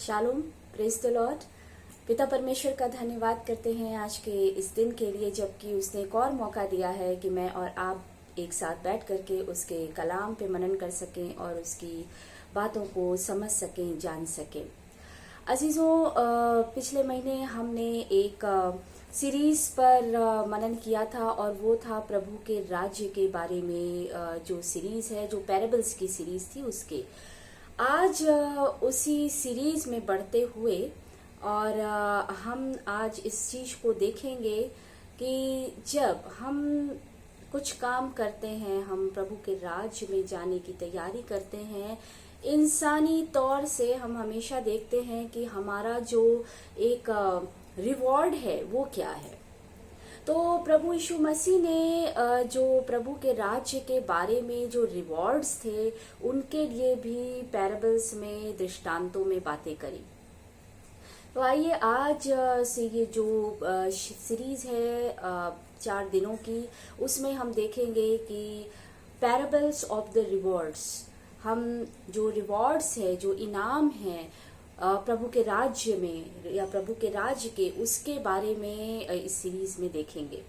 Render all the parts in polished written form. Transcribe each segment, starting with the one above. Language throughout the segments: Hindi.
Shalom, praise the Lord. पिता परमेश्वर का धन्यवाद करते हैं आज के इस दिन के लिए, जबकि उसने एक और मौका दिया है कि मैं और आप एक साथ बैठ करके उसके कलाम पे मनन कर सकें और उसकी बातों को समझ सकें, जान सकें। अजीजों, पिछले महीने हमने एक सीरीज पर मनन किया था और वो था प्रभु के राज्य के बारे में। जो सीरीज है, जो पैराबल्स की सीरीज थी, उसके आज उसी सीरीज में बढ़ते हुए और हम आज इस चीज को देखेंगे कि जब हम कुछ काम करते हैं, हम प्रभु के राज्य में जाने की तैयारी करते हैं, इंसानी तौर से हम हमेशा देखते हैं कि हमारा जो एक रिवॉर्ड है वो क्या है। तो प्रभु यीशु मसीह ने जो प्रभु के राज्य के बारे में जो रिवॉर्ड्स थे, उनके लिए भी पैराबल्स में, दृष्टांतों में बातें करी। तो आइए आज से ये जो सीरीज है 4 दिनों की, उसमें हम देखेंगे कि पैराबल्स ऑफ द रिवॉर्ड्स, हम जो रिवॉर्ड्स है, जो इनाम है प्रभु के राज्य में या प्रभु के राज्य के, उसके बारे में इस सीरीज में देखेंगे।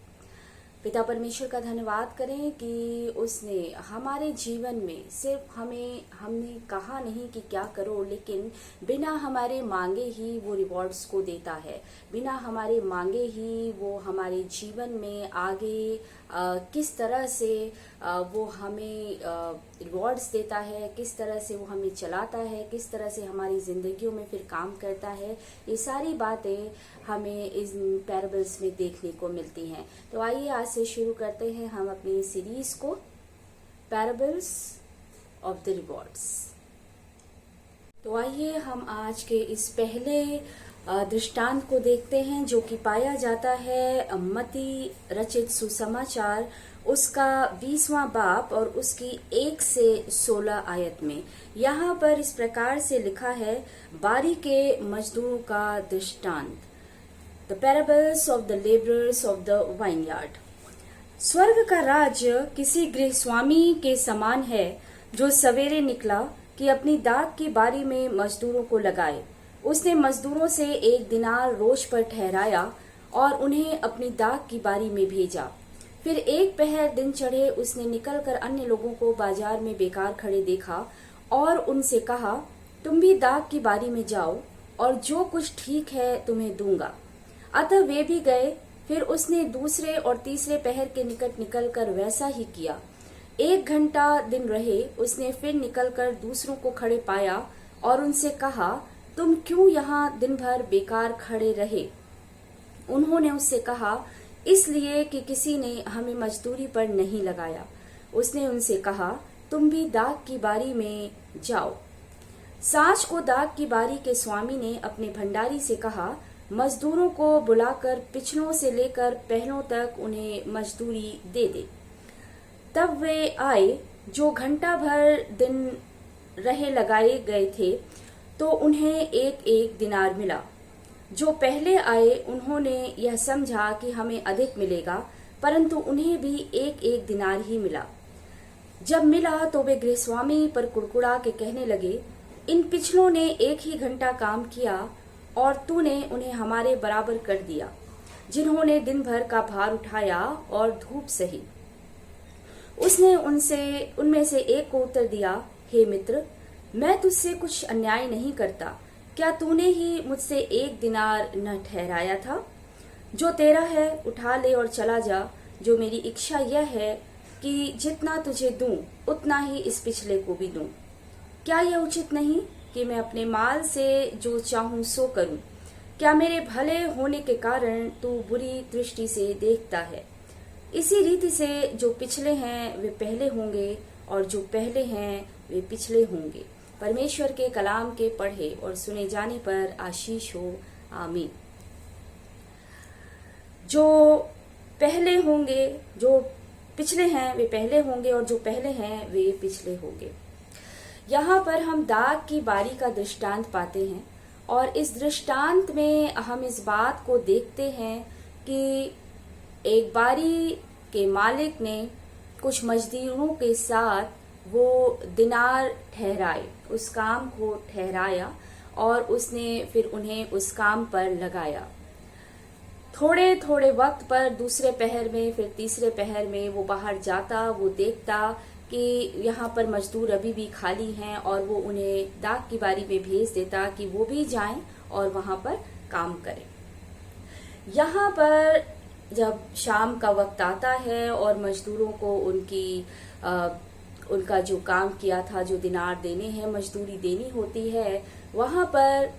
पिता परमेश्वर का धन्यवाद करें कि उसने हमारे जीवन में सिर्फ हमने कहा नहीं कि क्या करो, लेकिन बिना हमारे मांगे ही वो रिवॉर्ड्स को देता है। बिना हमारे मांगे ही वो हमारे जीवन में आगे किस तरह से वो हमें रिवॉर्ड्स देता है, किस तरह से वो हमें चलाता है, किस तरह से हमारी जिंदगियों में फिर काम करता है, ये सारी बातें हमें इस पैराबल्स में देखने को मिलती हैं। तो आइए आज से शुरू करते हैं हम अपनी सीरीज को, पैराबल्स ऑफ द रिवॉर्ड्स। तो आइए हम आज के इस पहले दृष्टांत को देखते हैं, जो कि पाया जाता है मत्ती रचित सुसमाचार, उसका 20वां बाब और उसकी 1 से 16 आयत में। यहाँ पर इस प्रकार से लिखा है, बारी के मजदूरों का दृष्टांत, the parables of the labourers of the vineyard. स्वर्ग का राज्य किसी गृहस्वामी के समान है, जो सवेरे निकला कि अपनी दाख की बारी में मजदूरों को लगाए। उसने मजदूरों से 1 दिनार रोज पर ठहराया और उन्हें अपनी दाख की बारी में भेजा। फिर 1 पहर दिन चढ़े उसने निकलकर अन्य लोगों को बाजार में बेकार खड़े देखा और उनसे कहा, तुम भी दाख की बारी में जाओ और जो कुछ ठीक है तुम्हें दूंगा। अतः वे भी गए। फिर उसने दूसरे और तीसरे पहर के निकट निकलकर वैसा ही किया। 1 घंटा दिन रहे उसने फिर निकलकर दूसरों को खड़े पाया और उनसे कहा, तुम क्यों यहाँ दिन भर बेकार खड़े रहे? उन्होंने उससे कहा, इसलिए कि किसी ने हमें मजदूरी पर नहीं लगाया। उसने उनसे कहा, तुम भी दाख की बारी में जाओ। सांझ को दाख की बारी के स्वामी ने अपने भंडारी से कहा, मजदूरों को बुलाकर पिछलों से लेकर पहलों तक उन्हें मजदूरी दे दे। तब वे आए जो घंटा भर दिन रहे लगाए गए थे, तो उन्हें 1-1 दिनार मिला। जो पहले आए उन्होंने यह समझा कि हमें अधिक मिलेगा, परंतु उन्हें भी 1-1 दिनार ही मिला। जब मिला तो वे गृहस्वामी पर कुड़कुड़ा के कहने लगे, इन पिछलों ने 1 ही घंटा काम किया और तूने उन्हें हमारे बराबर कर दिया, जिन्होंने दिन भर का भार उठाया और धूप सही। उसने उनमें से एक को उत्तर दिया, हे मित्र, मैं तुझसे कुछ अन्याय नहीं करता। क्या तूने ही मुझसे 1 दिनार न ठहराया था? जो तेरा है उठा ले और चला जा। जो मेरी इच्छा यह है कि जितना तुझे दूं उतना ही इस पिछले को भी दूं। क्या यह उचित नहीं कि मैं अपने माल से जो चाहूं सो करूं? क्या मेरे भले होने के कारण तू बुरी दृष्टि से देखता है? इसी रीति से जो पिछले हैं वे पहले होंगे और जो पहले हैं वे पिछले होंगे। परमेश्वर के कलाम के पढ़े और सुने जाने पर आशीष हो, आमीन। जो पहले होंगे, जो पिछले हैं वे पहले होंगे और जो पहले हैं वे पिछले होंगे। यहाँ पर हम दाख की बारी का दृष्टांत पाते हैं और इस दृष्टांत में हम इस बात को देखते हैं कि एक बारी के मालिक ने कुछ मजदूरों के साथ वो दिनार ठहराए, उस काम को ठहराया और उसने फिर उन्हें उस काम पर लगाया। थोड़े थोड़े वक्त पर दूसरे पहर में, फिर तीसरे पहर में वो बाहर जाता, वो देखता कि यहाँ पर मजदूर अभी भी खाली हैं और वो उन्हें डाक की बारी में भेज देता कि वो भी जाएं और वहां पर काम करें। यहाँ पर जब शाम का वक्त आता है और मजदूरों को उनका जो काम किया था, जो दिनार देने हैं, मजदूरी देनी होती है, वहां पर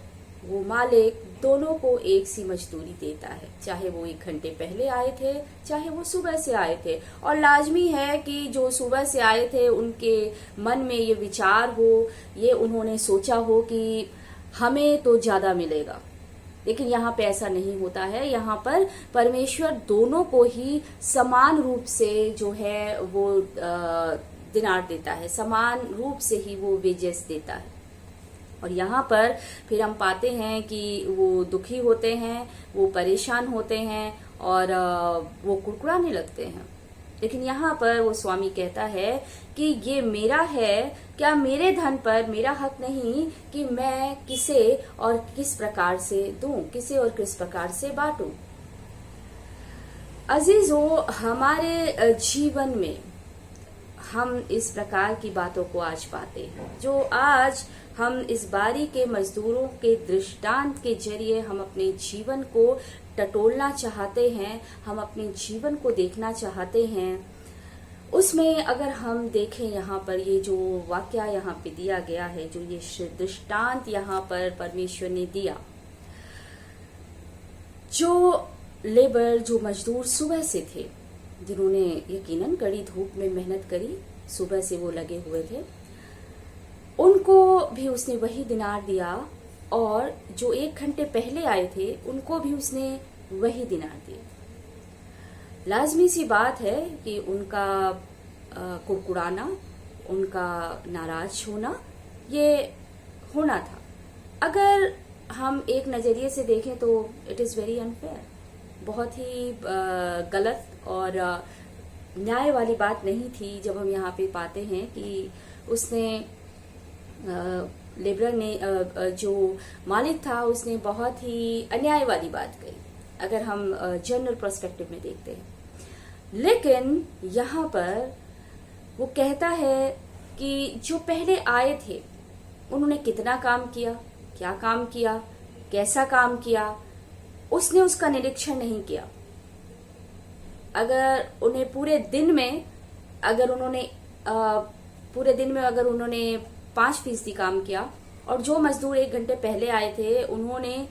वो मालिक दोनों को एक सी मजदूरी देता है, चाहे वो 1 घंटे पहले आए थे, चाहे वो सुबह से आए थे। और लाजमी है कि जो सुबह से आए थे उनके मन में ये विचार हो, ये उन्होंने सोचा हो कि हमें तो ज्यादा मिलेगा। लेकिन यहाँ पे ऐसा नहीं होता है। यहाँ पर परमेश्वर दोनों को ही समान रूप से जो है वो दिनार देता है, समान रूप से ही वो वेजेस देता है। और यहाँ पर फिर हम पाते हैं कि वो दुखी होते हैं, वो परेशान होते हैं और वो कुड़कुड़ाने लगते हैं। लेकिन यहाँ पर वो स्वामी कहता है कि ये मेरा है, क्या मेरे धन पर मेरा हक नहीं कि मैं किसे और किस प्रकार से दूं, किसे और किस प्रकार से बांटूं। अजीजों, हमारे जीवन में हम इस प्रकार की बातों को आज पाते हैं, जो आज हम इस बारी के मजदूरों के दृष्टांत के जरिए हम अपने जीवन को टटोलना चाहते हैं, हम अपने जीवन को देखना चाहते हैं। उसमें अगर हम देखें, यहाँ पर ये जो वाक्या यहाँ पे दिया गया है, जो ये दृष्टांत यहाँ पर परमेश्वर ने दिया, जो लेबर, जो मजदूर सुबह से थे, जिन्होंने यकीनन कड़ी धूप में मेहनत करी, सुबह से वो लगे हुए थे, उनको भी उसने वही दिनार दिया। और जो 1 घंटे पहले आए थे उनको भी उसने वही दिनार दिया। लाजमी सी बात है कि उनका कुड़कुड़ाना, उनका नाराज होना, ये होना था। अगर हम एक नजरिए से देखें तो इट इज वेरी अनफेयर, बहुत ही गलत और न्याय वाली बात नहीं थी। जब हम यहाँ पे पाते हैं कि उसने लेबर ने, जो मालिक था, उसने बहुत ही अन्याय वाली बात कही, अगर हम जनरल पर्सपेक्टिव में देखते हैं। लेकिन यहाँ पर वो कहता है कि जो पहले आए थे उन्होंने कितना काम किया, क्या काम किया, कैसा काम किया, उसने उसका निरीक्षण नहीं किया। अगर उन्हें पूरे दिन में अगर उन्होंने 5% काम किया, और जो मजदूर 1 घंटे पहले आए थे उन्हें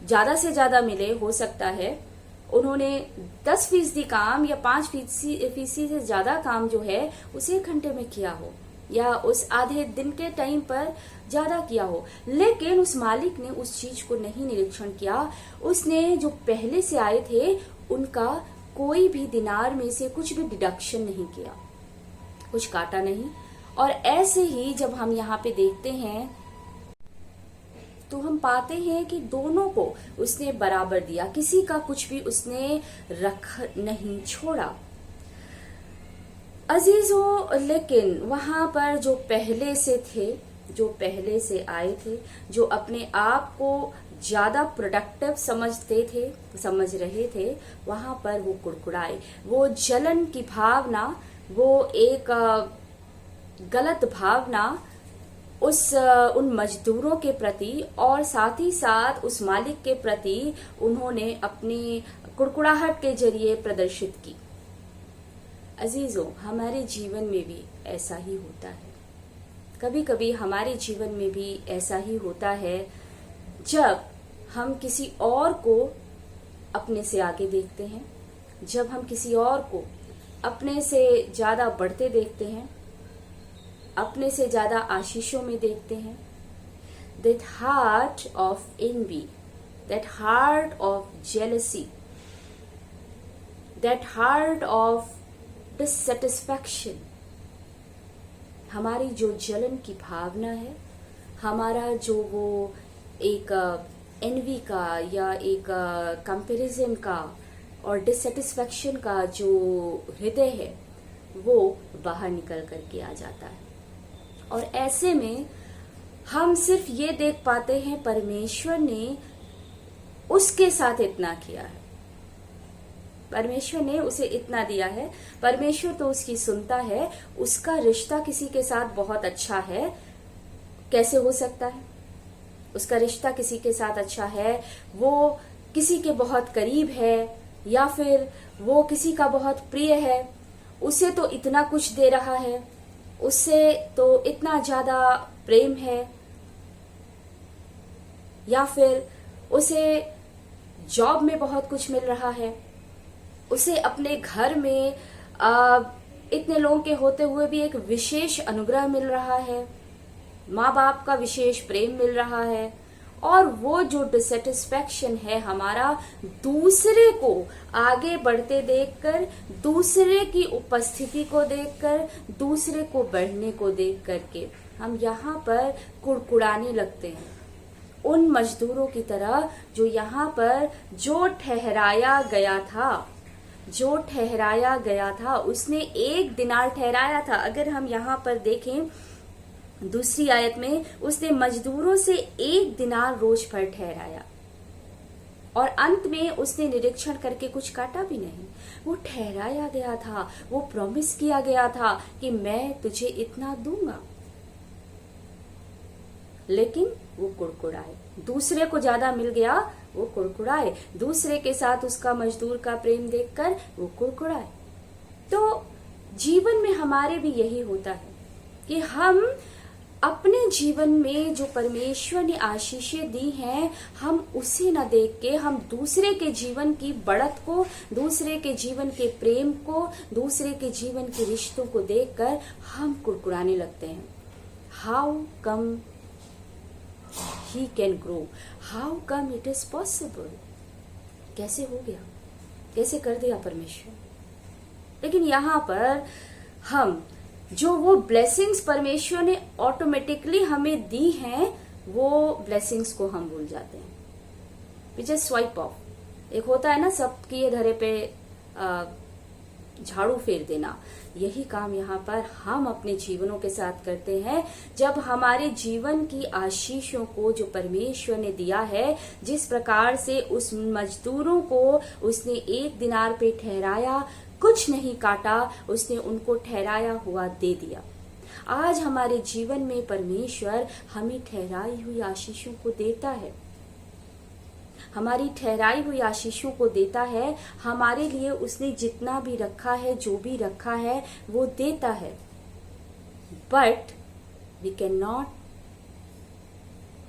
ज्यादा से ज्यादा मिले, हो सकता है उन्होंने 10% काम या 5% से ज्यादा काम जो है उसे 1 घंटे में किया हो, या उस आधे दिन के टाइम पर ज्यादा किया हो। लेकिन उस मालिक ने उस चीज को नहीं निरीक्षण किया। उसने जो पहले से आए थे उनका कोई भी दिनार में से कुछ भी डिडक्शन नहीं किया, कुछ काटा नहीं। और ऐसे ही जब हम यहाँ पे देखते हैं तो हम पाते हैं कि दोनों को उसने बराबर दिया, किसी का कुछ भी उसने रख नहीं छोड़ा। अजीजों, लेकिन वहां पर जो पहले से थे, जो पहले से आए थे, जो अपने आप को ज्यादा प्रोडक्टिव समझ रहे थे, वहां पर वो कुड़कुड़ाए। वो जलन की भावना, वो एक गलत भावना उन मजदूरों के प्रति और साथ ही साथ उस मालिक के प्रति उन्होंने अपनी कुड़कुड़ाहट के जरिए प्रदर्शित की। अजीजों, हमारे जीवन में भी ऐसा ही होता है। कभी कभी हमारे जीवन में भी ऐसा ही होता है, जब हम किसी और को अपने से आगे देखते हैं, जब हम किसी और को अपने से ज्यादा बढ़ते देखते हैं, अपने से ज्यादा आशीषों में देखते हैं। That heart of envy, that heart of jealousy, that heart of dissatisfaction, हमारी जो जलन की भावना है, हमारा जो वो एक एनवी का या एक कंपैरिजन का और डिससेटिस्फैक्शन का जो हृदय है, वो बाहर निकल करके आ जाता है। और ऐसे में हम सिर्फ ये देख पाते हैं परमेश्वर ने उसके साथ इतना किया है, परमेश्वर ने उसे इतना दिया है, परमेश्वर तो उसकी सुनता है, उसका रिश्ता किसी के साथ बहुत अच्छा है। कैसे हो सकता है? उसका रिश्ता किसी के साथ अच्छा है, वो किसी के बहुत करीब है, या फिर वो किसी का बहुत प्रिय है, उसे तो इतना कुछ दे रहा है, उससे तो इतना ज्यादा प्रेम है, या फिर उसे जॉब में बहुत कुछ मिल रहा है, उसे अपने घर में इतने लोगों के होते हुए भी एक विशेष अनुग्रह मिल रहा है, माँ बाप का विशेष प्रेम मिल रहा है, और वो जो डिससेटिस्फैक्शन है हमारा दूसरे को आगे बढ़ते देखकर, दूसरे की उपस्थिति को देखकर, दूसरे को बढ़ने को देख करके हम यहाँ पर कुड़कुड़ाने लगते हैं, उन मजदूरों की तरह जो यहाँ पर जो ठहराया गया था उसने 1 दिनार ठहराया था। अगर हम यहाँ पर देखें दूसरी आयत में, उसने मजदूरों से 1 दिनार रोज पर ठहराया, और अंत में उसने निरीक्षण करके कुछ काटा भी नहीं। वो ठहराया गया था, वो प्रॉमिस किया गया था कि मैं तुझे इतना दूंगा, लेकिन वो कुड़कुड़ाए, दूसरे को ज्यादा मिल गया, वो कुड़कुड़ाए, दूसरे के साथ उसका मजदूर का प्रेम देखकर वो कुड़कुड़ाए। तो जीवन में हमारे भी यही होता है कि हम अपने जीवन में जो परमेश्वर ने आशीषें दी हैं, हम उसे न देख के हम दूसरे के जीवन की बढ़त को, दूसरे के जीवन के प्रेम को, दूसरे के जीवन के रिश्तों को देखकर हम कुड़कुड़ाने लगते हैं। How come he can grow, how come it is possible, कैसे हो गया, कैसे कर दिया परमेश्वर। लेकिन यहाँ पर हम जो वो ब्लेसिंग्स परमेश्वर ने ऑटोमेटिकली हमें दी हैं, वो ब्लेसिंग्स को हम भूल जाते हैं। We just swipe off. एक होता है ना सबकी धरे पे झाड़ू फेर देना, यही काम यहाँ पर हम अपने जीवनों के साथ करते हैं। जब हमारे जीवन की आशीषों को जो परमेश्वर ने दिया है, जिस प्रकार से उस मजदूरों को उसने 1 दिनार पे ठहराया, कुछ नहीं काटा, उसने उनको ठहराया हुआ दे दिया। आज हमारे जीवन में परमेश्वर हमें ठहराई हुई आशीषों को देता है, हमारी ठहराई हुई आशीषों को देता है। हमारे लिए उसने जितना भी रखा है, जो भी रखा है, वो देता है। But we can not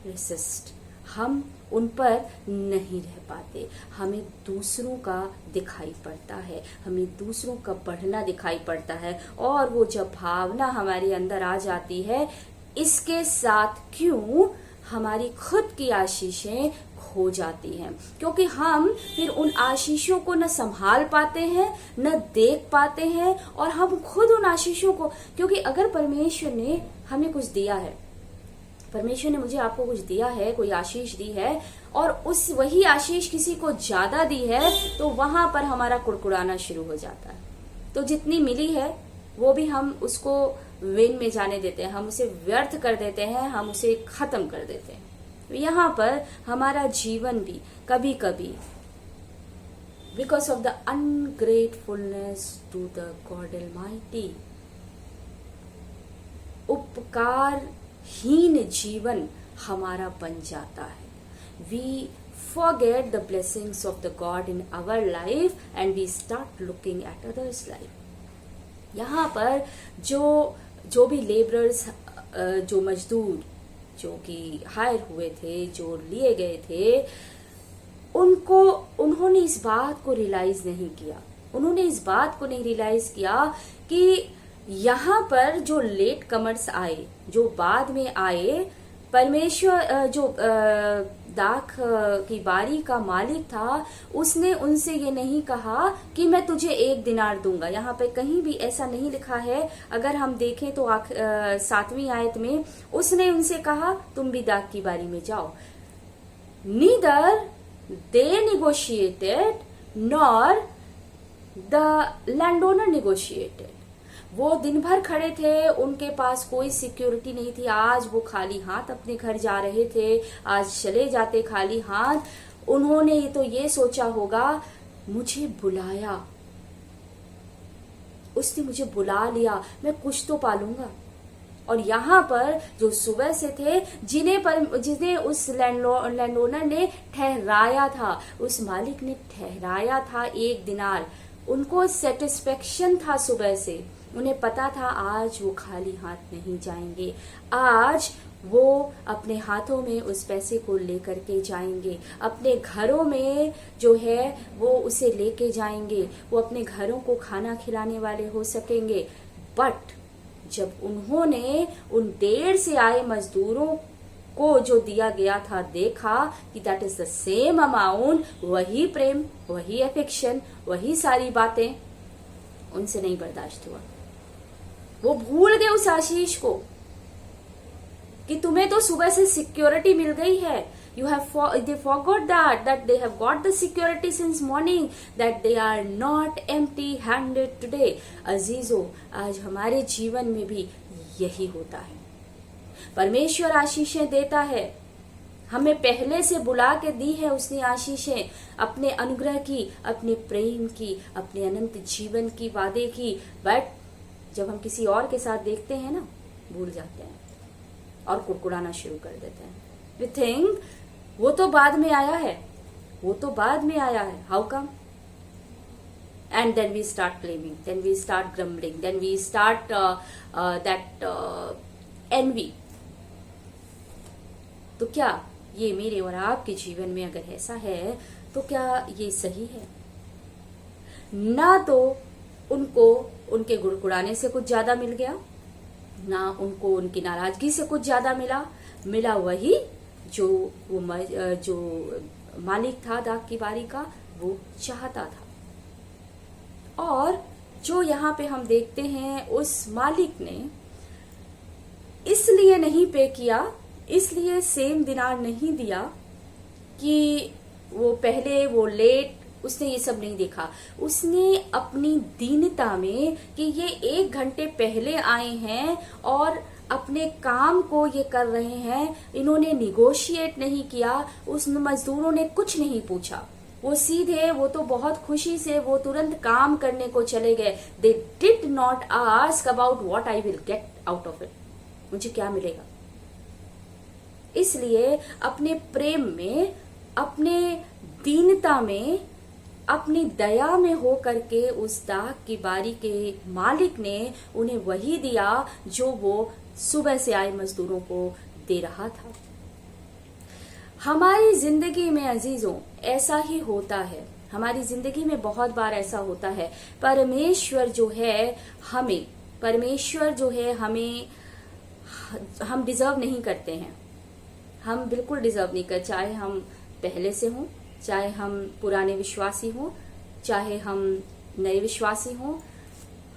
resist, हम उन पर नहीं रह पाते। हमें दूसरों का दिखाई पड़ता है, हमें दूसरों का बढ़ना दिखाई पड़ता है, और वो जब भावना हमारे अंदर आ जाती है, इसके साथ क्यों हमारी खुद की आशीषें खो जाती हैं, क्योंकि हम फिर उन आशीषों को न संभाल पाते हैं, न देख पाते हैं, और हम खुद उन आशीषों को, क्योंकि अगर परमेश्वर ने हमें कुछ दिया है, परमेश्वर ने मुझे आपको कुछ दिया है, कोई आशीष दी है, और उस वही आशीष किसी को ज्यादा दी है, तो वहां पर हमारा कुड़कुड़ाना शुरू हो जाता है। तो जितनी मिली है वो भी हम उसको वेन में जाने देते हैं, हम उसे व्यर्थ कर देते हैं, हम उसे खत्म कर देते हैं। यहाँ पर हमारा जीवन भी कभी कभी because of the ungratefulness to the God Almighty, उपकारहीन जीवन हमारा बन जाता है। We forget the blessings of the God in our life and we start looking at others' life. यहाँ पर जो भी लेबरर्स, जो मजदूर जो कि हायर हुए थे, जो लिए गए थे, उन्होंने इस बात को रियलाइज नहीं किया, उन्होंने इस बात को नहीं रियलाइज किया कि यहाँ पर जो लेट कमर्स आए, जो बाद में आए, परमेश्वर जो दाख की बारी का मालिक था, उसने उनसे ये नहीं कहा कि मैं तुझे 1 दिनार दूंगा। यहाँ पे कहीं भी ऐसा नहीं लिखा है। अगर हम देखें तो 7वीं आयत में उसने उनसे कहा तुम भी दाख की बारी में जाओ। Neither they negotiated nor the land owner negotiated. वो दिन भर खड़े थे, उनके पास कोई सिक्योरिटी नहीं थी। आज वो खाली हाथ अपने घर जा रहे थे, आज चले जाते खाली हाथ। उन्होंने तो ये सोचा होगा, मुझे बुलाया, उसने मुझे बुला लिया, मैं कुछ तो पालूंगा। और यहाँ पर जो सुबह से थे, जिन्हें उस लैंडओनर ने ठहराया था, उस मालिक ने ठहराया था 1 दिनार, उनको सेटिस्फेक्शन था सुबह से। उन्हें पता था आज वो खाली हाथ नहीं जाएंगे, आज वो अपने हाथों में उस पैसे को लेकर के जाएंगे, अपने घरों में जो है वो उसे लेके जाएंगे, वो अपने घरों को खाना खिलाने वाले हो सकेंगे। बट जब उन्होंने उन देर से आए मजदूरों को जो दिया गया था देखा कि that is the same amount, वही प्रेम, वही अफेक्शन, वही सारी बातें, उनसे नहीं बर्दाश्त हुआ। वो भूल गए उस आशीष को कि तुम्हें तो सुबह से सिक्योरिटी मिल गई है। They forgot that they have got the security since morning, that they are not empty-handed today. अजीजों, आज हमारे जीवन में भी यही होता है। परमेश्वर आशीषें देता है, हमें पहले से बुला के दी है उसने आशीषें, अपने अनुग्रह की, अपने प्रेम की, अपने अनंत जीवन की, वादे की। बट जब हम किसी और के साथ देखते हैं ना, भूल जाते हैं और कुड़कुड़ाना शुरू कर देते हैं। वी थिंक वो तो बाद में आया है, वो तो बाद में आया है, how come? And then we start claiming, then we start grumbling, then we start that envy. तो क्या ये मेरे और आपके जीवन में अगर ऐसा है तो क्या ये सही है? ना तो उनको उनके गुड़गुड़ाने से कुछ ज्यादा मिल गया, ना उनको उनकी नाराजगी से कुछ ज्यादा मिला वही जो मालिक था दाग की बारी का, वो चाहता था। और जो यहाँ पे हम देखते हैं, उस मालिक ने इसलिए नहीं पे किया, इसलिए सेम दिनार नहीं दिया कि वो पहले, वो लेट, उसने ये सब नहीं देखा। उसने अपनी दीनता में कि ये 1 घंटे पहले आए हैं और अपने काम को ये कर रहे हैं, इन्होंने निगोशिएट नहीं किया, उस मजदूरों ने कुछ नहीं पूछा, वो सीधे, वो तो बहुत खुशी से वो तुरंत काम करने को चले गए। They did not ask about what I will get out of it, मुझे क्या मिलेगा। इसलिए अपने प्रेम में, अपने दीनता में, अपनी दया में हो करके उस दाग की बारी के मालिक ने उन्हें वही दिया जो वो सुबह से आए मजदूरों को दे रहा था। हमारी जिंदगी में अजीजों ऐसा ही होता है, हमारी जिंदगी में बहुत बार ऐसा होता है। परमेश्वर जो है हमें हम डिजर्व नहीं करते हैं, हम बिल्कुल डिजर्व नहीं करते, चाहे हम पहले से हों, चाहे हम पुराने विश्वासी हों, चाहे हम नए विश्वासी हों,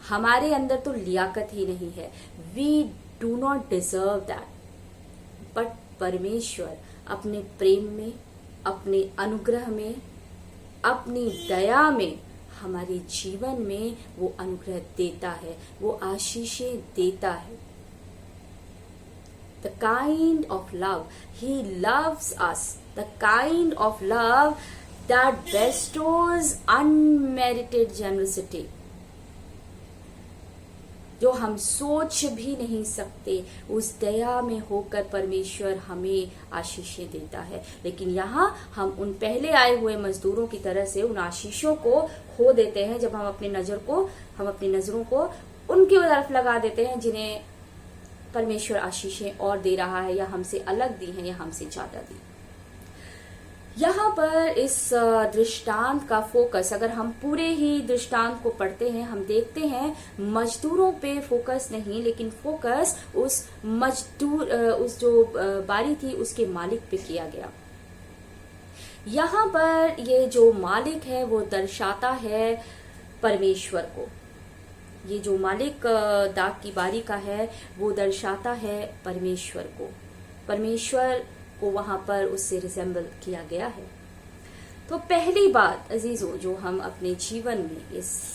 हमारे अंदर तो लियाकत ही नहीं है। We do not deserve that. But परमेश्वर अपने प्रेम में, अपने अनुग्रह में, अपनी दया में हमारे जीवन में वो अनुग्रह देता है, वो आशीषें देता है। The kind of love, He loves us, the kind of love that bestows unmerited generosity, जो हम सोच भी नहीं सकते, उस दया में होकर परमेश्वर हमें आशीषें देता है। लेकिन यहाँ हम उन पहले आए हुए मजदूरों की तरह से उन आशीषों को खो देते हैं, जब हम अपनी नजरों को उनकी तरफ लगा देते हैं जिन्हें परमेश्वर आशीषें और दे रहा है, या हमसे अलग दी है, या हमसे ज्यादा दी। यहाँ पर इस दृष्टांत का फोकस, अगर हम पूरे ही दृष्टांत को पढ़ते हैं, हम देखते हैं मजदूरों पे फोकस नहीं, लेकिन फोकस उस जो बारी थी उसके मालिक पे किया गया। यहाँ पर ये जो मालिक है वो दर्शाता है परमेश्वर को, ये जो मालिक दाग की बारी का है वो दर्शाता है परमेश्वर को। परमेश्वर को वहां पर उससे रिजेंबल किया गया है। तो पहली बात अजीजों जो हम अपने जीवन में इस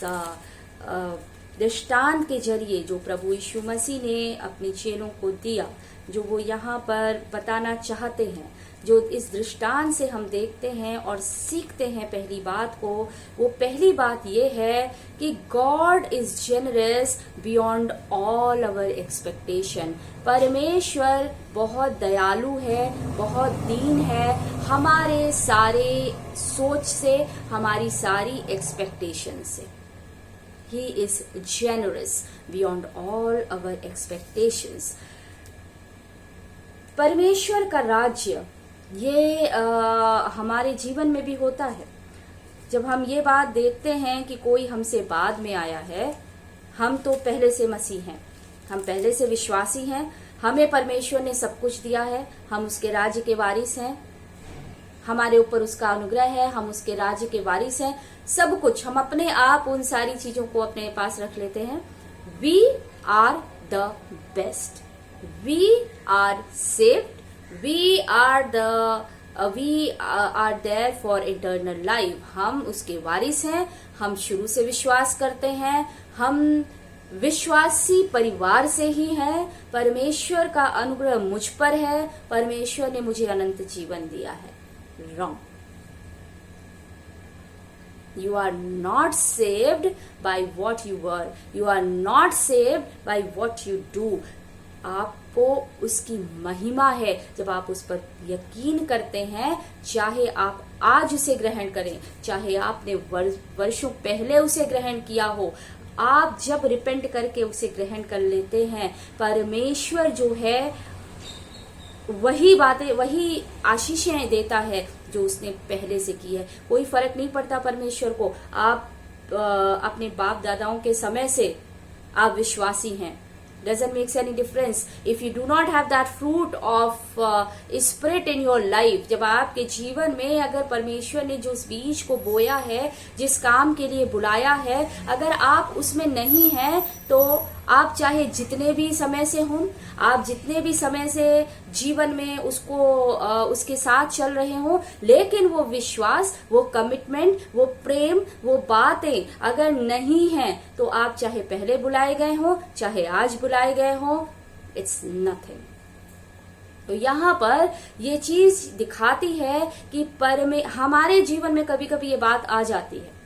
दृष्टांत के जरिए जो प्रभु यीशु मसीह ने अपने चेलों को दिया, जो वो यहाँ पर बताना चाहते हैं, जो इस दृष्टांत से हम देखते हैं और सीखते हैं पहली बात को, वो पहली बात ये है कि God is generous beyond all our expectation. परमेश्वर बहुत दयालु है, बहुत दीन है, हमारे सारे सोच से, हमारी सारी एक्सपेक्टेशन से। He is generous beyond all our expectations. परमेश्वर का राज्य ये हमारे जीवन में भी होता है। जब हम ये बात देखते हैं कि कोई हमसे बाद में आया है, हम तो पहले से मसीह हैं, हम पहले से विश्वासी हैं, हमें परमेश्वर ने सब कुछ दिया है, हम उसके राज्य के वारिस हैं, हमारे ऊपर उसका अनुग्रह है, हम उसके राज्य के वारिस हैं, सब कुछ हम अपने आप उन सारी चीजों को अपने पास रख लेते हैं। We are the best, we are saved, we are there for eternal life. हम उसके वारिस हैं, हम शुरू से विश्वास करते हैं, हम विश्वासी परिवार से ही हैं, परमेश्वर का अनुग्रह मुझ पर है, परमेश्वर ने मुझे अनंत जीवन दिया है। Wrong. You are not saved by what you were. You are not saved by what you do. आपको उसकी महिमा है जब आप उस पर यकीन करते हैं, चाहे आप आज उसे ग्रहण करें, चाहे आपने वर्षों पहले उसे ग्रहण किया हो, आप जब रिपेंट करके उसे ग्रहण कर लेते हैं, परमेश्वर जो है वही बातें, वही आशीषें देता है जो उसने पहले से की है। कोई फर्क नहीं पड़ता परमेश्वर को, आप अपने बाप दादाओं के समय से आप विश्वासी हैं, doesn't make any difference if you do not have that fruit of spirit in your life। जब आपके जीवन में अगर परमेश्वर ने जो उस बीज को बोया है, जिस काम के लिए बुलाया है, अगर आप उसमें नहीं हैं, तो आप चाहे जितने भी समय से हों, आप जितने भी समय से जीवन में उसके साथ चल रहे हों, लेकिन वो विश्वास, वो कमिटमेंट, वो प्रेम, वो बातें अगर नहीं हैं, तो आप चाहे पहले बुलाए गए हों, चाहे आज बुलाए गए हों, इट्स नथिंग। तो यहाँ पर ये चीज दिखाती है कि हमारे जीवन में कभी कभी ये बात आ जाती है,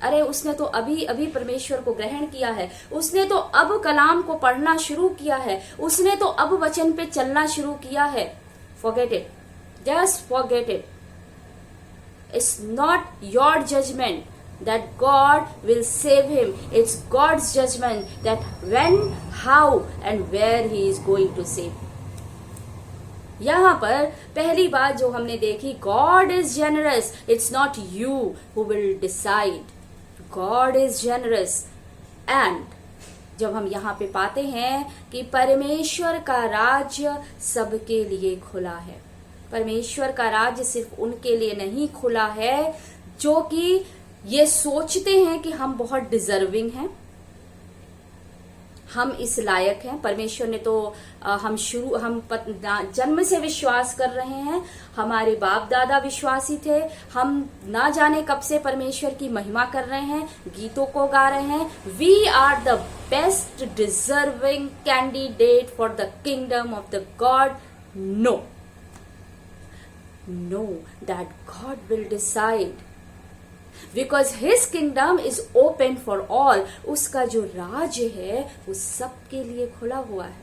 अरे उसने तो अभी अभी परमेश्वर को ग्रहण किया है, उसने तो अब कलाम को पढ़ना शुरू किया है, उसने तो अब वचन पे चलना शुरू किया है। Forget it, just forget it. It's not your judgement that God will save him. It's God's judgment that when, how and where he is going to save. यहाँ पर पहली बात जो हमने देखी, God is generous. It's not you who will decide. God is generous. And जब हम यहाँ पे पाते हैं कि परमेश्वर का राज्य सबके लिए खुला है, परमेश्वर का राज्य सिर्फ उनके लिए नहीं खुला है जो कि ये सोचते हैं कि हम बहुत डिजर्विंग हैं, हम इस लायक हैं। परमेश्वर ने तो हम जन्म से विश्वास कर रहे हैं, हमारे बाप दादा विश्वासी थे, हम ना जाने कब से परमेश्वर की महिमा कर रहे हैं, गीतों को गा रहे हैं। We are the best deserving candidate for the kingdom of the God. No, that God will decide, because his kingdom is open for all. उसका जो राज्य है वो सबके लिए खुला हुआ है,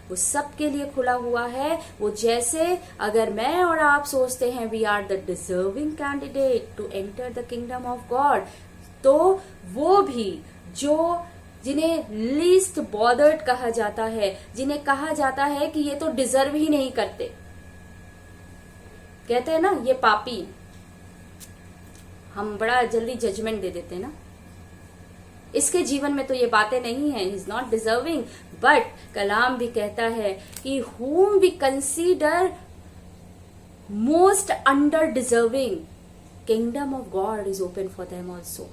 वो सबके लिए खुला हुआ है। वो जैसे अगर मैं और आप सोचते हैं we are the deserving candidate to enter the kingdom of God, तो वो भी जिन्हें लीस्ट बॉदर्ड कहा जाता है, जिन्हें कहा जाता है कि ये तो डिजर्व ही नहीं करते, कहते हैं ना ये पापी, हम बड़ा जल्दी जजमेंट दे देते हैं ना, इसके जीवन में तो ये बातें नहीं है, इज नॉट डिजर्विंग। बट कलाम भी कहता है कि whom we consider most under deserving, kingdom of God is open for them also।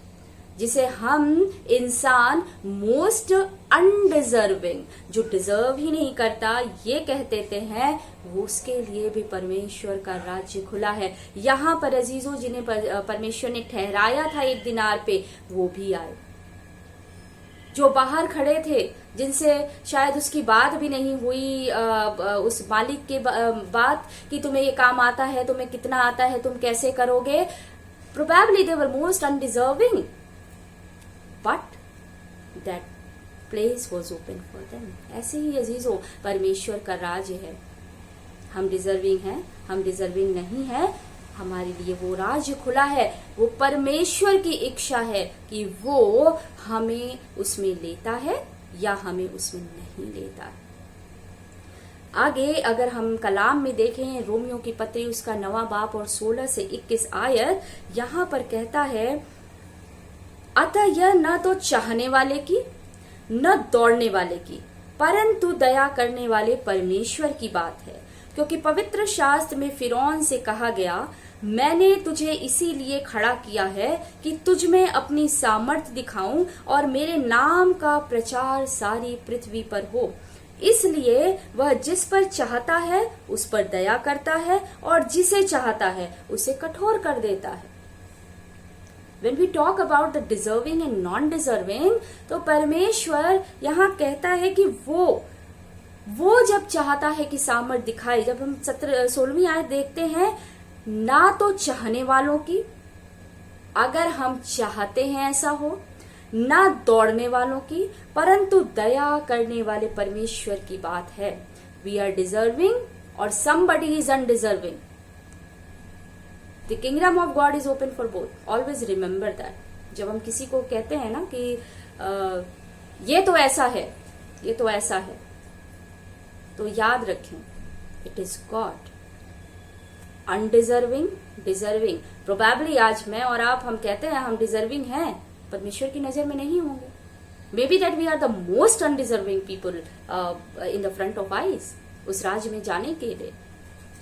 जिसे हम इंसान मोस्ट अनडिजर्विंग, जो डिजर्व ही नहीं करता, ये कह देते हैं, वो उसके लिए भी परमेश्वर का राज्य खुला है। यहाँ पर अजीजों, जिन्हें परमेश्वर ने ठहराया था एक दिनार पे, वो भी आए, जो बाहर खड़े थे, जिनसे शायद उसकी बात भी नहीं हुई, उस मालिक के बात कि तुम्हें ये काम आता है, तुम्हें कितना आता है, तुम कैसे करोगे, probably they were most undeserving, but that place was open for them. ऐसे ही अजीजों, परमेश्वर का राज है। हम डिजर्विंग हैं, हम डिजर्विंग नहीं है, हमारे लिए वो राज खुला है। वो परमेश्वर की इच्छा है कि वो हमें उसमें लेता है या हमें उसमें नहीं लेता है। आगे अगर हम कलाम में देखें, रोमियो की पत्री उसका 9वां बाब और 16 से 21 आयत, यहां पर कहता है, अतः यह न तो चाहने वाले की न दौड़ने वाले की, परंतु दया करने वाले परमेश्वर की बात है। क्योंकि पवित्र शास्त्र में फिरौन से कहा गया, मैंने तुझे इसीलिए खड़ा किया है कि तुझ में अपनी सामर्थ्य दिखाऊं और मेरे नाम का प्रचार सारी पृथ्वी पर हो। इसलिए वह जिस पर चाहता है उस पर दया करता है और जिसे चाहता है उसे कठोर कर देता है। When we talk about the deserving and non-deserving, तो परमेश्वर यहाँ कहता है कि वो जब चाहता है कि सामर्थ्य दिखाए, जब हम 16वीं आयत देखते हैं, ना तो चाहने वालों की, अगर हम चाहते हैं ऐसा हो, ना दौड़ने वालों की, परंतु दया करने वाले परमेश्वर की बात है। वी आर डिजर्विंग और somebody is undeserving. The kingdom of God is open for both. Always remember that. जब हम किसी को कहते हैं ना कि ये तो ऐसा है, ये तो ऐसा है, तो याद रखें, it is God. Undeserving, deserving, probably आज मैं और आप हम कहते हैं हम डिजर्विंग हैं, परमेश्वर की नजर में नहीं होंगे। Maybe that we are the most undeserving people in the front of eyes, उस राज्य में जाने के लिए।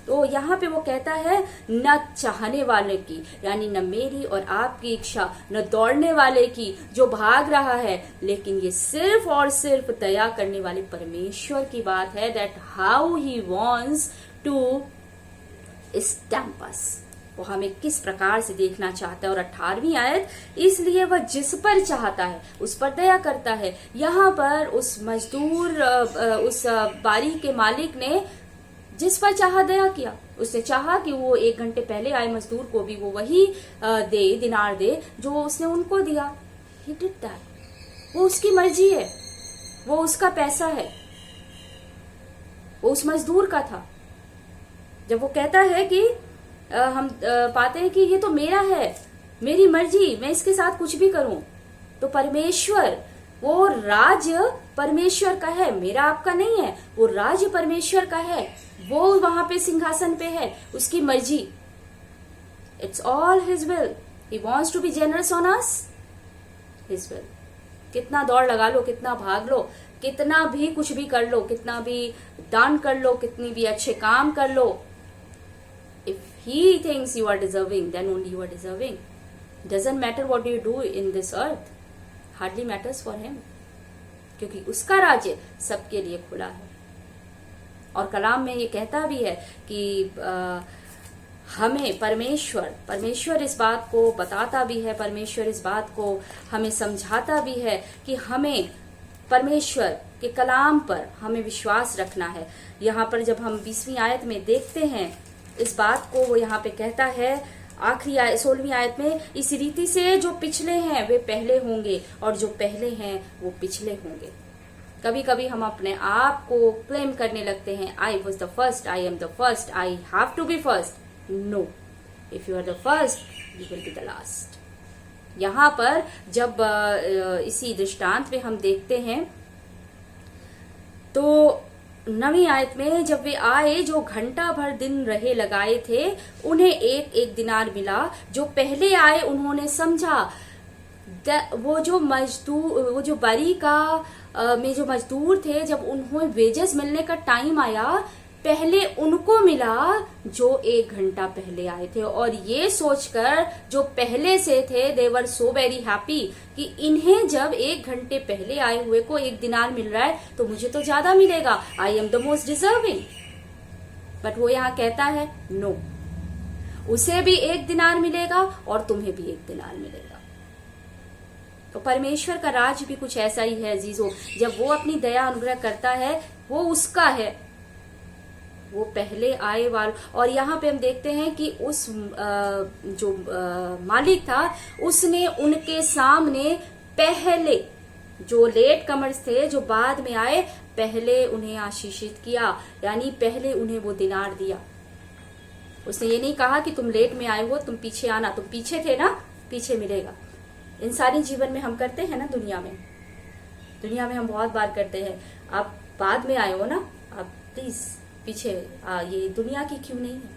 तो यहाँ पे वो कहता है, न चाहने वाले की, यानी न मेरी और आपकी इच्छा, न दौड़ने वाले की जो भाग रहा है, लेकिन ये सिर्फ और सिर्फ दया करने वाले परमेश्वर की बात है। That how he wants to stamp us, वो हमें किस प्रकार से देखना चाहता है। और 18वीं आयत, इसलिए वह जिस पर चाहता है उस पर दया करता है। यहाँ पर उस मजदूर, उस बारी के मालिक ने जिस पर चाहा दया किया। उसने चाहा कि वो 1 घंटे पहले आए मजदूर को भी वो वही दिनार दे जो उसने उनको दिया। He did that. वो उसकी मर्जी है, वो उसका पैसा है, वो उस मजदूर का था। जब वो कहता है कि हम पाते हैं कि ये तो मेरा है, मेरी मर्जी, मैं इसके साथ कुछ भी करूं, तो परमेश्वर, वो राज्य परमेश्वर का है, मेरा आपका नहीं है। वो राज्य परमेश्वर का है, वो वहां पे सिंहासन पे है, उसकी मर्जी। It's all his will. He wants to be generous on us, his will. कितना दौड़ लगा लो, कितना भाग लो, कितना भी कुछ भी कर लो, कितना भी दान कर लो, कितनी भी अच्छे काम कर लो, if he thinks you are deserving, then only you are deserving. Doesn't matter what you do in this earth, hardly matters for him, क्योंकि उसका राज्य सबके लिए खुला है। और कलाम में ये कहता भी है कि हमें परमेश्वर इस बात को बताता भी है, परमेश्वर इस बात को हमें समझाता भी है कि हमें परमेश्वर के कलाम पर हमें विश्वास रखना है। यहाँ पर जब हम 20वीं आयत में देखते हैं इस बात को, वो यहाँ पे कहता है आखिरी 16वीं आयत में, इस रीति से जो पिछले हैं वे पहले होंगे और जो पहले हैं वो पिछले होंगे। कभी कभी हम अपने आप को क्लेम करने लगते हैं, I was the first, I am the first, I have to be first. No, if you are the first you will be the last. यहाँ पर जब इसी दृष्टांत में हम देखते हैं तो 9वीं आयत में, जब वे आए जो घंटा भर दिन रहे लगाए थे, उन्हें 1 दिनार मिला। जो पहले आए उन्होंने समझा, वो जो बारी का में जो मजदूर थे, जब उन्हें वेजेस मिलने का टाइम आया, पहले उनको मिला जो 1 घंटा पहले आए थे। और ये सोचकर जो पहले से थे, दे वर सो वेरी हैप्पी कि इन्हें जब 1 घंटे पहले आए हुए को 1 दिनार मिल रहा है तो मुझे तो ज्यादा मिलेगा, आई am the most deserving. But वो यहाँ कहता है नो, उसे भी 1 दिनार मिलेगा और तुम्हें भी 1 दिनार मिलेगा। तो परमेश्वर का राज भी कुछ ऐसा ही है अजीजों। जब वो अपनी दया अनुग्रह करता है, वो उसका है, वो पहले आए वाल। और यहाँ पे हम देखते हैं कि उस जो मालिक था, उसने उनके सामने पहले जो लेट कमर्स थे, जो बाद में आए, पहले उन्हें आशीषित किया, यानी पहले उन्हें वो दिनार दिया। उसने ये नहीं कहा कि तुम लेट में आए हो, तुम पीछे आना, तुम पीछे थे ना, पीछे मिलेगा। इंसानी जीवन में हम करते हैं ना, दुनिया में हम बहुत बार करते हैं। आप बाद में आए हो ना, आप प्लीज पीछे ये दुनिया की क्यों नहीं है।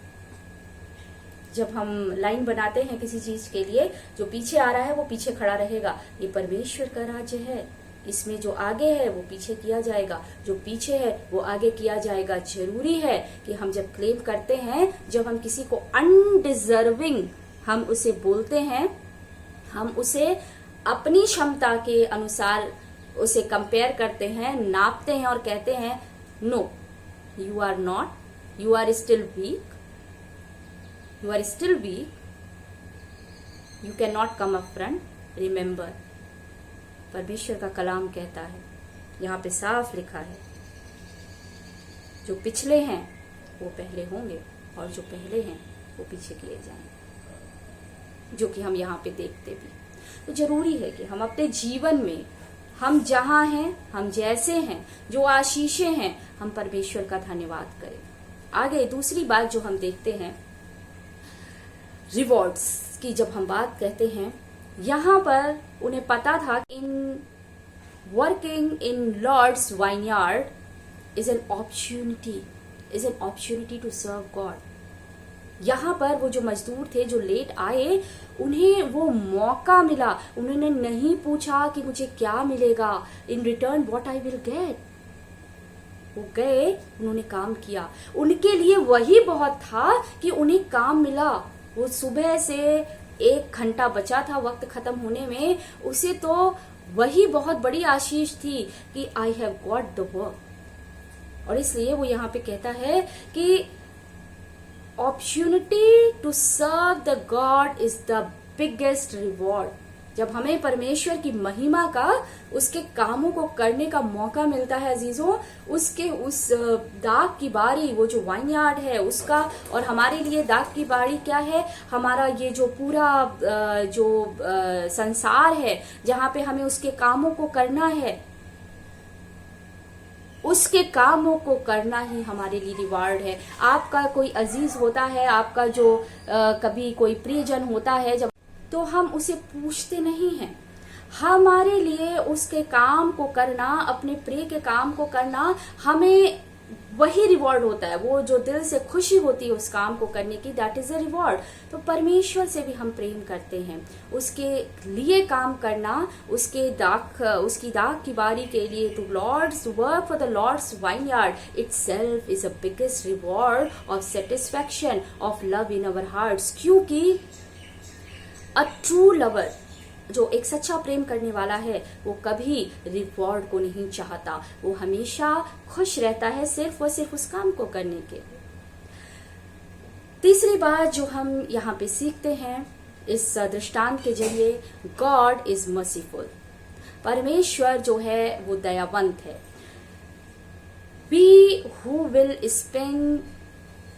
जब हम लाइन बनाते हैं किसी चीज के लिए, जो पीछे आ रहा है वो पीछे खड़ा रहेगा। ये परमेश्वर का राज्य है, इसमें जो आगे है वो पीछे किया जाएगा, जो पीछे है वो आगे किया जाएगा। जरूरी है कि हम जब क्लेम करते हैं, जब हम किसी को अनडिजर्विंग हम उसे बोलते हैं, हम उसे अपनी क्षमता के अनुसार उसे कंपेयर करते हैं, नापते हैं और कहते हैं no, you are not, you are still weak, you are still weak, you can not come up front. Remember, परमेश्वर का कलाम कहता है, यहाँ पे साफ लिखा है, जो पिछले हैं वो पहले होंगे और जो पहले हैं वो पीछे किए जाएंगे, जो कि हम यहाँ पे देखते भी। तो जरूरी है कि हम अपने जीवन में, हम जहां हैं, हम जैसे हैं, जो आशीषें हैं, हम परमेश्वर का धन्यवाद करें। आगे दूसरी बात जो हम देखते हैं, रिवॉर्ड्स की जब हम बात कहते हैं, यहां पर उन्हें पता था कि in working in Lord's vineyard is an opportunity to serve God. यहाँ पर वो जो मजदूर थे, जो लेट आए, उन्हें वो मौका मिला। उन्होंने नहीं पूछा कि मुझे क्या मिलेगा, in return what I will get. वो गए, उन्होंने काम किया, उनके लिए वही बहुत था कि उन्हें काम मिला। वो सुबह से 1 घंटा बचा था वक्त खत्म होने में, उसे तो वही बहुत बड़ी आशीष थी कि I have got the work. और इसलिए वो यहाँ पे कहता है कि opportunity to serve the God is the biggest reward। जब हमें परमेश्वर की महिमा का, उसके कामों को करने का मौका मिलता है अजीजों, उसके उस दाग की बारी, वो जो वाइनयार्ड है उसका, और हमारे लिए दाग की बारी क्या है, हमारा ये जो पूरा जो संसार है, जहाँ पे हमें उसके कामों को करना है, उसके कामों को करना ही हमारे लिए रिवार्ड है। आपका कोई अजीज होता है, आपका जो कभी कोई प्रियजन होता है, जब तो हम उसे पूछते नहीं हैं। हमारे लिए उसके काम को करना, अपने प्रिय के काम को करना, हमें वही रिवॉर्ड होता है। वो जो दिल से खुशी होती है उस काम को करने की, दैट इज अ रिवॉर्ड। तो परमेश्वर से भी हम प्रेम करते हैं, उसके लिए काम करना, उसकी दाग की बारी के लिए, to Lord's work for the Lord's vineyard itself is a biggest reward of satisfaction of love in our hearts. क्योंकि अ ट्रू लवर, जो एक सच्चा प्रेम करने वाला है, वो कभी रिवॉर्ड को नहीं चाहता, वो हमेशा खुश रहता है सिर्फ और सिर्फ उस काम को करने के लिए। तीसरी बात जो हम यहाँ पे सीखते हैं इस दृष्टांत के जरिए, गॉड इज मर्सीफुल। परमेश्वर जो है वो दयावंत है। We who will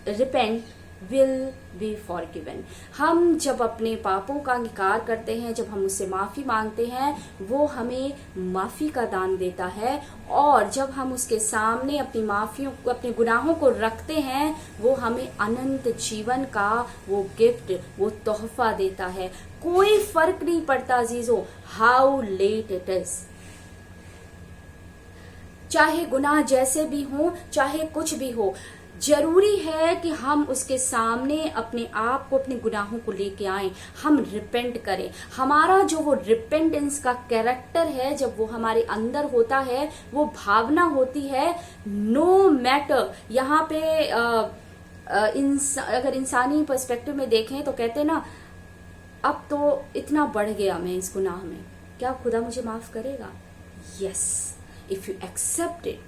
repent will be forgiven. हम जब अपने पापों का अंगीकार करते हैं, जब हम उससे माफी मांगते हैं, वो हमें माफी का दान देता है। और जब हम उसके सामने अपनी माफियों को, अपने गुनाहों को रखते हैं, वो हमें अनंत जीवन का वो गिफ्ट, वो तोहफा देता है। कोई फर्क नहीं पड़ता अजीजों हाउ लेट इट इज, चाहे गुनाह जैसे भी हो, चाहे कुछ भी हो, जरूरी है कि हम उसके सामने अपने आप को, अपने गुनाहों को लेके आए, हम रिपेंट करें। हमारा जो वो रिपेंटेंस का कैरेक्टर है, जब वो हमारे अंदर होता है, वो भावना होती है, नो मैटर। यहाँ पे अगर इंसानी पर्सपेक्टिव में देखें तो कहते हैं ना, अब तो इतना बढ़ गया मैं इस गुनाह में, क्या खुदा मुझे माफ करेगा? Yes, if you accept it,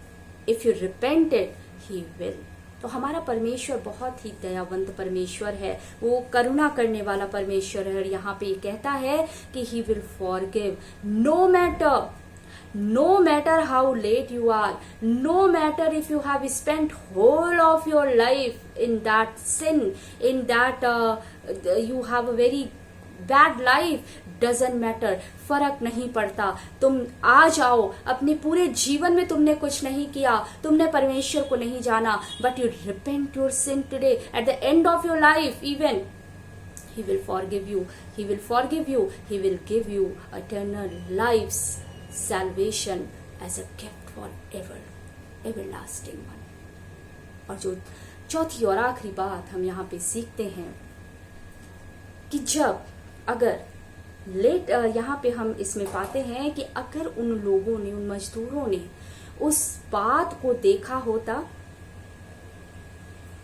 if you repent it, he will. तो हमारा परमेश्वर बहुत ही दयावंत परमेश्वर है, वो करुणा करने वाला परमेश्वर है। और यहाँ पे ये कहता है कि he will forgive no matter how late you are, no matter if you have spent whole of your life in that sin, in that you have a very bad life, doesn't matter, फर्क नहीं पड़ता। तुम आ जाओ, अपने पूरे जीवन में तुमने कुछ नहीं किया, तुमने परमेश्वर को नहीं जाना, but you repent your sin today, at the end of your life even he will forgive you, he will forgive you, he will give you eternal life's salvation as a gift for everlasting one। और जो चौथी और आखिरी बात हम यहाँ पे सीखते हैं कि जब अगर यहाँ पे हम इसमें पाते हैं कि अगर उन लोगों ने, उन मजदूरों ने उस बात को देखा होता,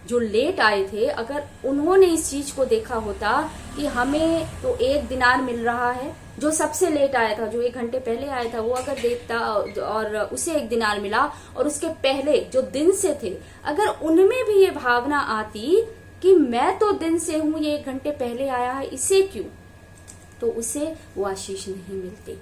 जो लेट आए थे, अगर उन्होंने इस चीज को देखा होता कि हमें तो 1 दिनार मिल रहा है, जो सबसे लेट आया था, जो 1 घंटे पहले आया था, वो अगर देखता और उसे 1 दिनार मिला, और उसके पहले जो दिन से थे, अगर उनमें भी ये भावना आती कि मैं तो दिन से हूं, ये 1 घंटे पहले आया है, इसे क्यों, तो उसे वो आशीष नहीं मिलती।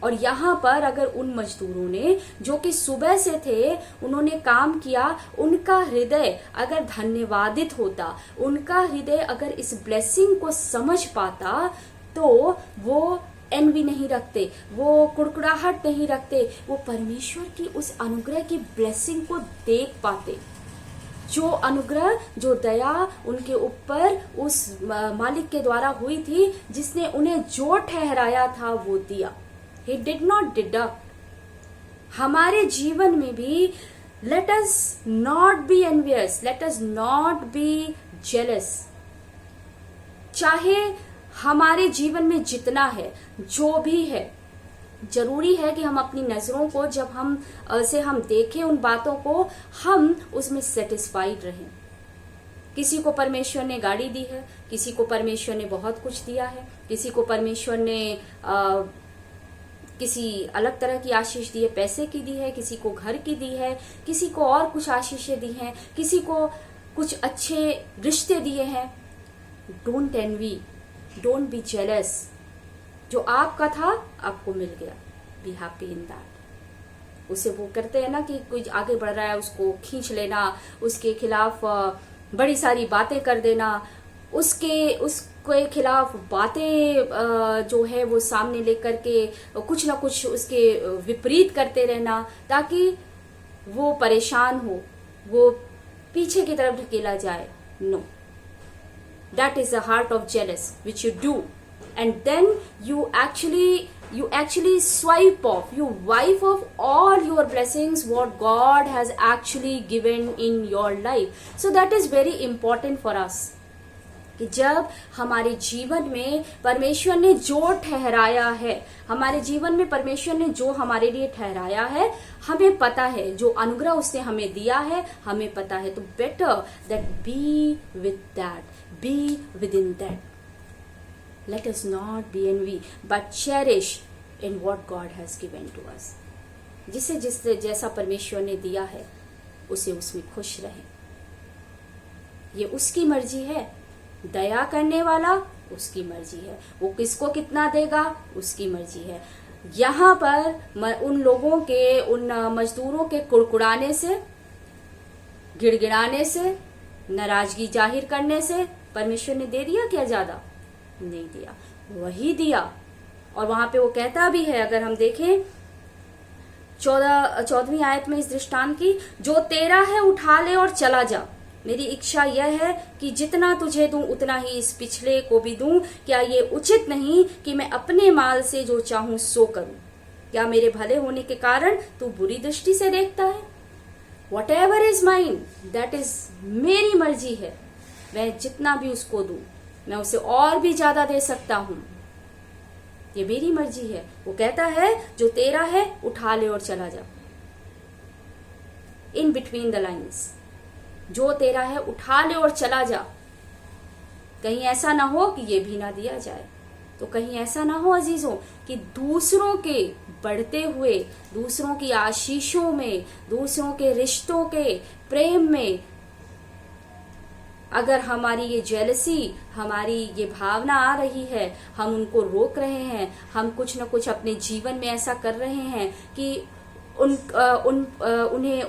और यहाँ पर अगर उन मजदूरों ने जो कि सुबह से थे, उन्होंने काम किया, उनका हृदय अगर धन्यवादित होता, उनका हृदय अगर इस ब्लेसिंग को समझ पाता, तो वो एनवी नहीं रखते, वो कुड़कुड़ाहट नहीं रखते, वो परमेश्वर की उस अनुग्रह की ब्लेसिंग को देख पाते। जो अनुग्रह, जो दया उनके ऊपर उस मालिक के द्वारा हुई थी, जिसने उन्हें जो ठहराया था वो दिया। He did not deduct। हमारे जीवन में भी let us not be envious, let us not be jealous। चाहे हमारे जीवन में जितना है, जो भी है, जरूरी है कि हम अपनी नजरों को जब हम देखें, उन बातों को, हम उसमें सेटिस्फाइड रहें। किसी को परमेश्वर ने गाड़ी दी है, किसी को परमेश्वर ने बहुत कुछ दिया है, किसी को परमेश्वर ने किसी अलग तरह की आशीष दी है, पैसे की दी है, किसी को घर की दी है, किसी को और कुछ आशीषें दी हैं, किसी को कुछ अच्छे रिश्ते दिए हैं। Don't envy, don't be jealous. जो आपका था आपको मिल गया, बी हैप्पी इन दैट। उसे वो करते हैं ना कि कुछ आगे बढ़ रहा है उसको खींच लेना, उसके खिलाफ बड़ी सारी बातें कर देना, उसके खिलाफ बातें जो है वो सामने लेकर के कुछ ना कुछ उसके विपरीत करते रहना, ताकि वो परेशान हो, वो पीछे की तरफ ढकेला जाए। No, that is the heart of jealous which you do, and then you actually swipe off, you wipe off all your blessings what God has actually given in your life. So that is very important for us कि जब हमारे जीवन में परमेश्वर ने जो ठहराया है, हमारे जीवन में परमेश्वर ने जो हमारे लिए ठहराया है, हमें पता है, जो अनुग्रह उसने हमें दिया है हमें पता है, तो better that be with that, be with in that. Let us not be envy, but cherish in what God has given to us. जिसे जैसा परमेश्वर ने दिया है, उसे उसमें खुश रहे। ये उसकी मर्जी है, दया करने वाला उसकी मर्जी है, वो किसको कितना देगा उसकी मर्जी है। यहाँ पर उन लोगों के, उन मजदूरों के कुड़कुड़ाने से, गिड़गिड़ाने से, नाराजगी जाहिर करने से परमेश्वर ने दे दिया क्या ज्यादा? नहीं दिया, वही दिया। और वहां पे वो कहता भी है, अगर हम देखें 14वीं आयत में इस दृष्टांत की, जो तेरा है उठा ले और चला जा। मेरी इच्छा यह है कि जितना तुझे दूं उतना ही इस पिछले को भी दूं। क्या ये उचित नहीं कि मैं अपने माल से जो चाहूं सो करूं? क्या मेरे भले होने के कारण तू बुरी दृष्टि से देखता है? Whatever is mine, that is मेरी मर्जी है, मैं जितना भी उसको दूं, मैं उसे और भी ज्यादा दे सकता हूं, ये मेरी मर्जी है। वो कहता है जो तेरा है उठा ले और चला जा। इन बिटवीन द लाइन्स, जो तेरा है उठा ले और चला जा। कहीं ऐसा ना हो कि ये भी ना दिया जाए। तो कहीं ऐसा ना हो अजीजों कि दूसरों के बढ़ते हुए, दूसरों की आशीषों में, दूसरों के रिश्तों के प्रेम में अगर हमारी ये जेलसी, हमारी ये भावना आ रही है, हम उनको रोक रहे हैं, हम कुछ न कुछ अपने जीवन में ऐसा कर रहे हैं कि उन्हें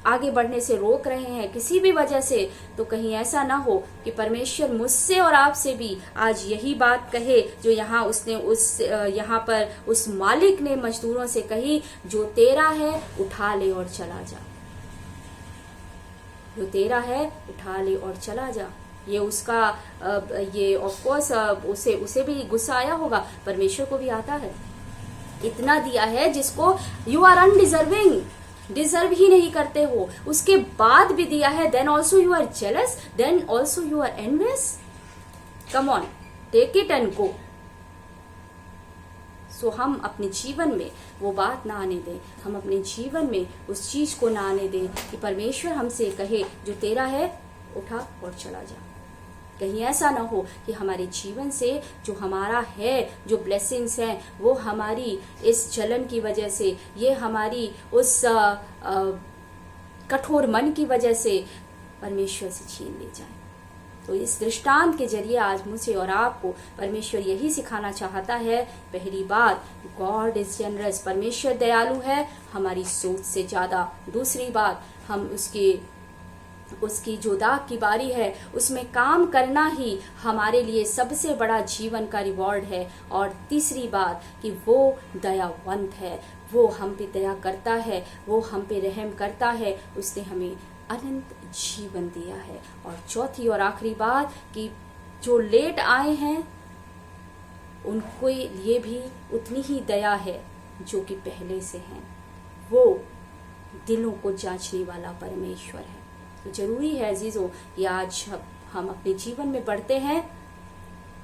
आगे बढ़ने से रोक रहे हैं किसी भी वजह से, तो कहीं ऐसा ना हो कि परमेश्वर मुझसे और आपसे भी आज यही बात कहे जो यहाँ पर उस मालिक ने मजदूरों से कही, जो तेरा है उठा ले और चला जा। जो तेरा है उठा ले और चला जा। ये उसका ये ऑफ कोर्स उसे भी गुस्सा आया होगा, परमेश्वर को भी आता है। इतना दिया है जिसको यू आर अनडिजर्विंग, डिजर्व ही नहीं करते हो, उसके बाद भी दिया है। Then also you are jealous, then also you are envious. Come on, take it and go. So हम अपने जीवन में वो बात ना आने दें, हम अपने जीवन में उस चीज को ना आने दें कि परमेश्वर हमसे कहे जो तेरा है उठा और चला जा। कहीं ऐसा ना हो कि हमारे जीवन से जो हमारा है, जो ब्लेसिंग्स हैं, वो हमारी इस जलन की वजह से, ये हमारी उस कठोर मन की वजह से परमेश्वर से छीन ले जाए। तो इस दृष्टांत के जरिए आज मुझे और आपको परमेश्वर यही सिखाना चाहता है। पहली बात, गॉड इज जनरस, परमेश्वर दयालु है हमारी सोच से ज्यादा। दूसरी बात, हम उसकी जो दाग की बारी है उसमें काम करना ही हमारे लिए सबसे बड़ा जीवन का रिवॉर्ड है। और तीसरी बात कि वो दयावंत है, वो हम पे दया करता है, वो हम पे रहम करता है, उसने हमें अनंत जीवन दिया है। और चौथी और आखिरी बात कि जो लेट आए हैं उनको लिए भी उतनी ही दया है जो कि पहले से हैं। वो दिलों को जांचने वाला परमेश्वर है। तो जरूरी है अजीजों कि आज हम अपने जीवन में बढ़ते हैं,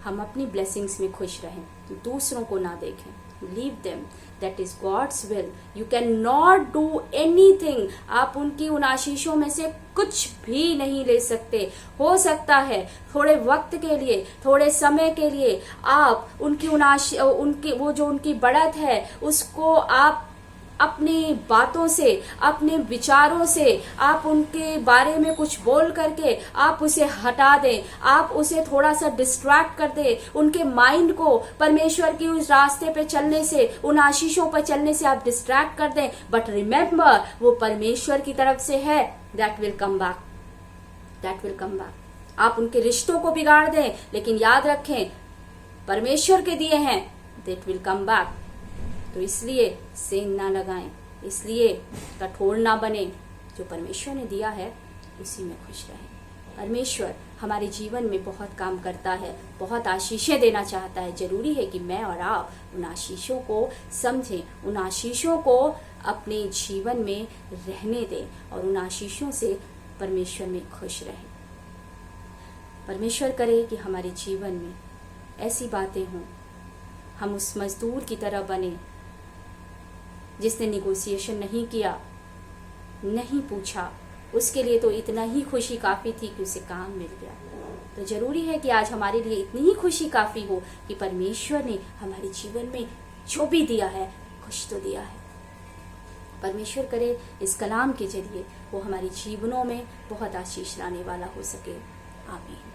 हम अपनी ब्लेसिंग्स में खुश रहें, दूसरों को ना देखें। Leave them, that is God's will. You can not do anything. आप उनकी उन आशीषों में से कुछ भी नहीं ले सकते। हो सकता है थोड़े वक्त के लिए, थोड़े समय के लिए आप उनकी वो जो उनकी बढ़त है उसको आप अपनी बातों से, अपने विचारों से, आप उनके बारे में कुछ बोल करके आप उसे हटा दें, आप उसे थोड़ा सा डिस्ट्रैक्ट कर दें, उनके माइंड को परमेश्वर की उस रास्ते पे चलने से, उन आशीषों पर चलने से आप डिस्ट्रैक्ट कर दें। बट रिमेम्बर, वो परमेश्वर की तरफ से है, that will come back, that will come back. आप उनके रिश्तों को बिगाड़ दें, लेकिन याद रखें परमेश्वर के दिए हैं, दैट विल कम बैक। तो इसलिए सेंध ना लगाएं, इसलिए कठोर ना बने, जो परमेश्वर ने दिया है उसी में खुश रहें। परमेश्वर हमारे जीवन में बहुत काम करता है, बहुत आशीषें देना चाहता है। जरूरी है कि मैं और आप उन आशीषों को समझें, उन आशीषों को अपने जीवन में रहने दें और उन आशीषों से परमेश्वर में खुश रहें। परमेश्वर करे कि हमारे जीवन में ऐसी बातें हों, हम उस मजदूर की तरह बने जिसने निगोशिएशन नहीं किया, नहीं पूछा, उसके लिए तो इतना ही खुशी काफी थी कि उसे काम मिल गया। तो जरूरी है कि आज हमारे लिए इतनी ही खुशी काफी हो कि परमेश्वर ने हमारे जीवन में जो भी दिया है कुछ तो दिया है। परमेश्वर करे इस कलाम के जरिए वो हमारे जीवनों में बहुत आशीष लाने वाला हो सके। आमीन।